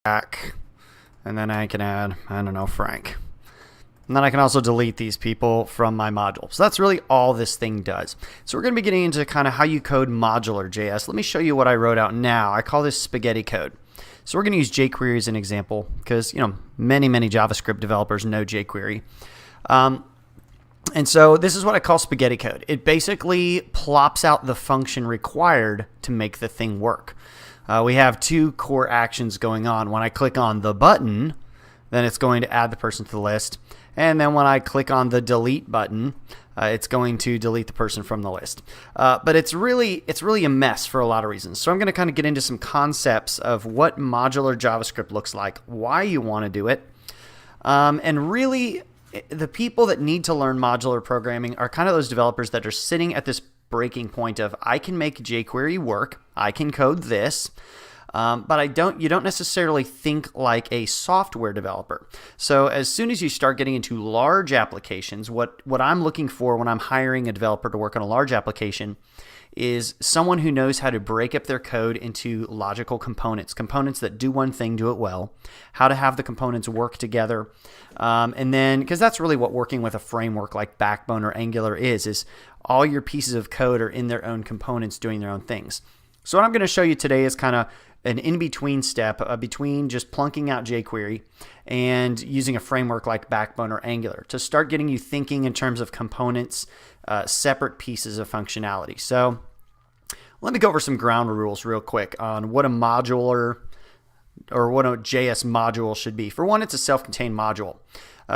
Jack, and then I can add, I don't know, Frank. And then I can also delete these people from my module. So that's really all this thing does. So we're going to be getting into kind of how you code modular JS. Let me show you what I wrote out now. I call this spaghetti code. So we're going to use jQuery as an example because, many JavaScript developers know jQuery. And so this is what I call spaghetti code. It basically plops out the function required to make the thing work. We have two core actions going on. When I click on the button, then it's going to add the person to the list. And then when I click on the delete button, it's going to delete the person from the list. But it's really a mess for a lot of reasons. So I'm going to kind of get into some concepts of what modular JavaScript looks like, why you want to do it, and really the people that need to learn modular programming are kind of those developers that are sitting at this breaking point of, I can make jQuery work, I can code this, but you don't necessarily think like a software developer. So as soon as you start getting into large applications, what I'm looking for when I'm hiring a developer to work on a large application is someone who knows how to break up their code into logical components that do one thing, do it well, how to have the components work together. And then, because that's really what working with a framework like Backbone or Angular is all your pieces of code are in their own components doing their own things. So what I'm going to show you today is kind of an in-between step between just plunking out jQuery and using a framework like Backbone or Angular to start getting you thinking in terms of components, separate pieces of functionality. So let me go over some ground rules real quick on what a modular or what a JS module should be. For one, it's a self-contained module.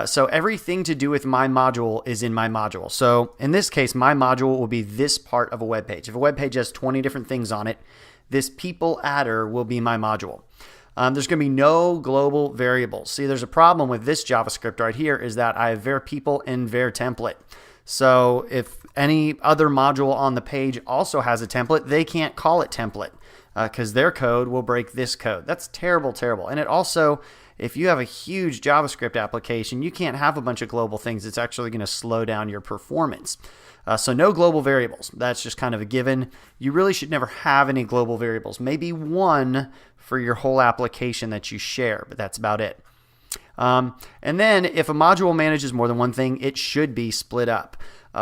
So everything to do with my module is in my module. So in this case, my module will be this part of a web page. If a web page has 20 different things on it, this people adder will be my module. There's going to be no global variables. See, there's a problem with this JavaScript right here is that I have var people and var template. So if any other module on the page also has a template, they can't call it template because their code will break this code. That's terrible. And it also, if you have a huge JavaScript application, you can't have a bunch of global things. It's actually going to slow down your performance. So no global variables. That's just kind of a given. You really should never have any global variables. Maybe one for your whole application that you share, but that's about it. And then if a module manages more than one thing, it should be split up.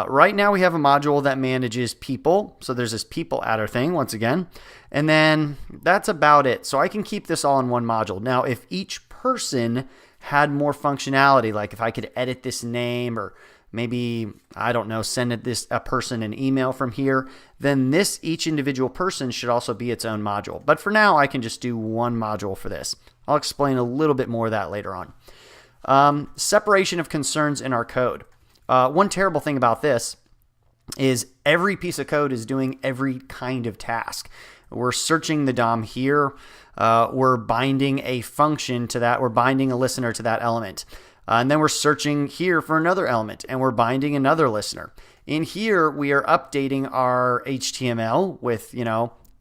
Right now we have a module that manages people. So there's this people adder thing once again. And then that's about it. So I can keep this all in one module. Now, if each person had more functionality, like if I could edit this name or maybe, I don't know, send a person an email from here, then each individual person should also be its own module. But for now, I can just do one module for this. I'll explain a little bit more of that later on. Separation of concerns in our code. One terrible thing about this is every piece of code is doing every kind of task. We're searching the DOM here. We're binding a function to that. We're binding a listener to that element. And then we're searching here for another element, and we're binding another listener. In here, we are updating our HTML with,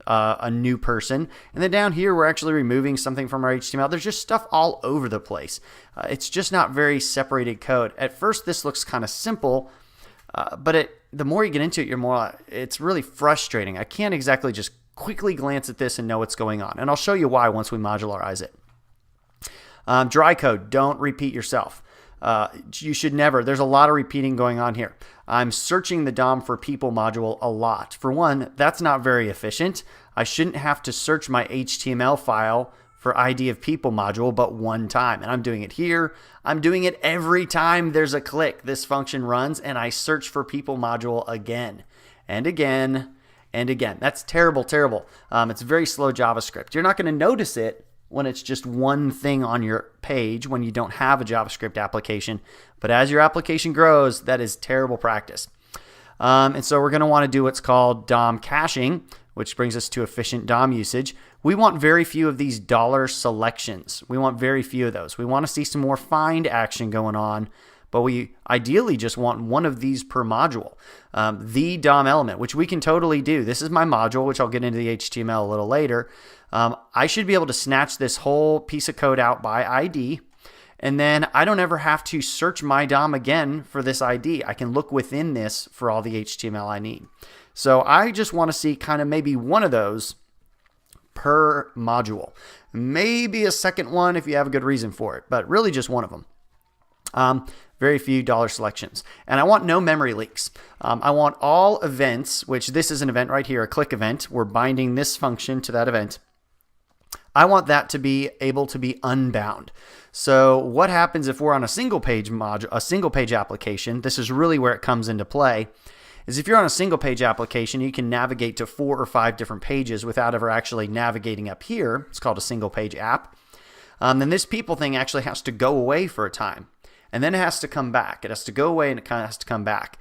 a new person. And then down here, we're actually removing something from our HTML. There's just stuff all over the place. It's just not very separated code. At first, this looks kind of simple, but the more you get into it, it's really frustrating. I can't exactly just quickly glance at this and know what's going on. And I'll show you why once we modularize it. Dry code, don't repeat yourself. You should never. There's a lot of repeating going on here. I'm searching the DOM for people module a lot. For one, that's not very efficient. I shouldn't have to search my HTML file for ID of people module but one time. And I'm doing it here. I'm doing it every time there's a click. This function runs and I search for people module again and again and again. That's terrible. It's very slow JavaScript. You're not going to notice it when it's just one thing on your page when you don't have a JavaScript application. But as your application grows, that is terrible practice. And so we're going to want to do what's called DOM caching, which brings us to efficient DOM usage. We want very few of these dollar selections. We want very few of those. We want to see some more find action going on, but we ideally just want one of these per module. The DOM element, which we can totally do. This is my module, which I'll get into the HTML a little later. I should be able to snatch this whole piece of code out by ID, and then I don't ever have to search my DOM again for this ID. I can look within this for all the HTML I need. So I just want to see kind of maybe one of those per module. Maybe a second one if you have a good reason for it, but really just one of them. Very few dollar selections. And I want no memory leaks. I want all events, which this is an event right here, a click event. We're binding this function to that event. I want that to be able to be unbound. So what happens if we're on a single page module, a single page application? This is really where it comes into play. Is if you're on a single page application, you can navigate to 4 or 5 different pages without ever actually navigating up here. It's called a single page app. Then this people thing actually has to go away for a time. And then it has to come back. It has to go away and it kind of has to come back.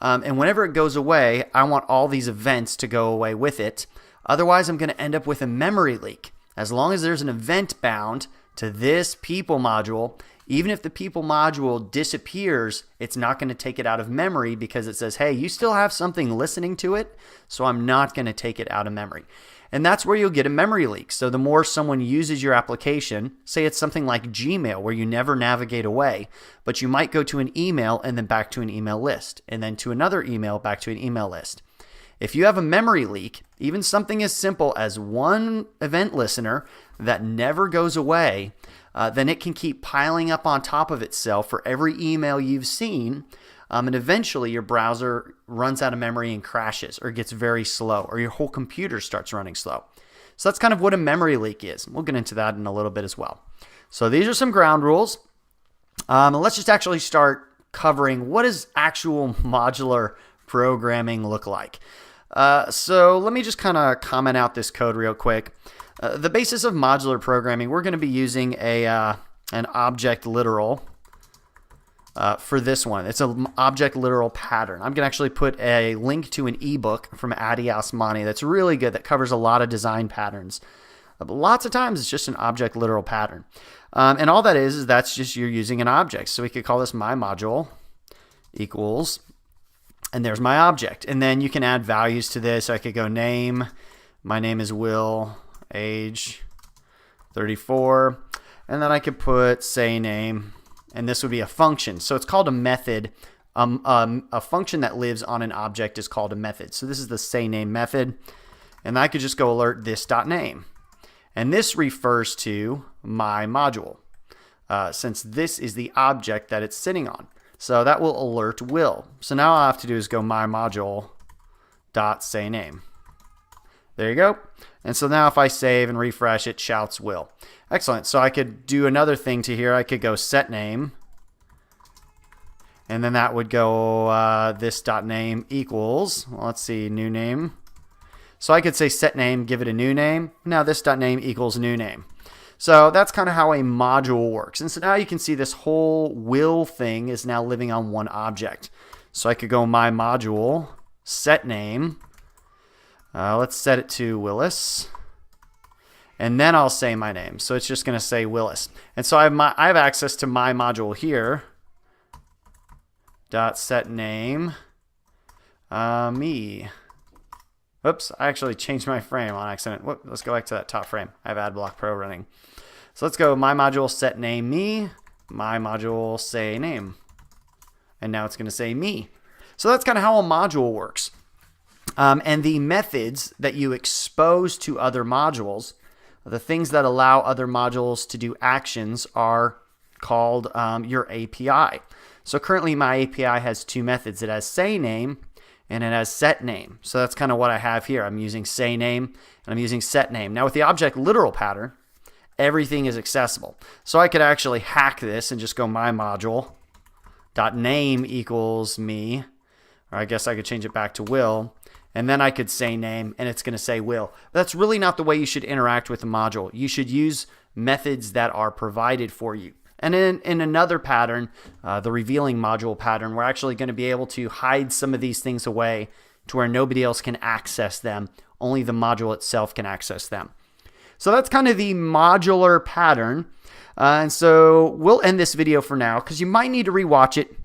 And whenever it goes away, I want all these events to go away with it. Otherwise, I'm going to end up with a memory leak. As long as there's an event bound to this people module, even if the people module disappears, it's not going to take it out of memory because it says, hey, you still have something listening to it, so I'm not going to take it out of memory. And that's where you'll get a memory leak. So the more someone uses your application, say it's something like Gmail where you never navigate away, but you might go to an email and then back to an email list, and then to another email, back to an email list. If you have a memory leak, even something as simple as one event listener that never goes away, then it can keep piling up on top of itself for every email you've seen. And eventually your browser runs out of memory and crashes or gets very slow, or your whole computer starts running slow. So that's kind of what a memory leak is. We'll get into that in a little bit as well. So these are some ground rules. Let's just actually start covering what does actual modular programming look like. So let me just kind of comment out this code real quick. The basis of modular programming, we're going to be using an object literal for this one. It's an object literal pattern. I'm going to actually put a link to an ebook from Adi Osmani that's really good, that covers a lot of design patterns. Lots of times it's just an object literal pattern. And all that is that's just you're using an object. So we could call this my module equals, and there's my object. And then you can add values to this. I could go name. My name is Will, age 34. And then I could put say name. And this would be a function. So it's called a method. A function that lives on an object is called a method. So this is the say name method. And I could just go alert this.name. And this refers to my module, since this is the object that it's sitting on. So that will alert Will. So now all I have to do is go my module dot say name. There you go. And so now if I save and refresh, it shouts Will. Excellent. So I could do another thing to here. I could go set name. And then that would go this dot name equals, well, let's see, new name. So I could say set name, give it a new name. Now this dot name equals new name. So that's kind of how a module works. And so now you can see this whole Will thing is now living on one object. So I could go my module, set name. Let's set it to Willis. And then I'll say my name. So it's just going to say Willis. And so I have access to my module here. Dot set name me. Oops, I actually changed my frame on accident. Whoop, let's go back to that top frame. I have AdBlock Pro running. So let's go my module set name me, my module say name. And now it's going to say me. So that's kind of how a module works. And the methods that you expose to other modules, the things that allow other modules to do actions, are called your API. So currently my API has two methods. It has say name and it has set name. So that's kind of what I have here. I'm using say name and I'm using set name. Now with the object literal pattern, everything is accessible. So I could actually hack this and just go my module dot name equals me, or I guess I could change it back to Will. And then I could say name and it's going to say Will. That's really not the way you should interact with a module. You should use methods that are provided for you. And in another pattern, the revealing module pattern, we're actually going to be able to hide some of these things away to where nobody else can access them. Only the module itself can access them. So that's kind of the modular pattern. And so we'll end this video for now because you might need to rewatch it.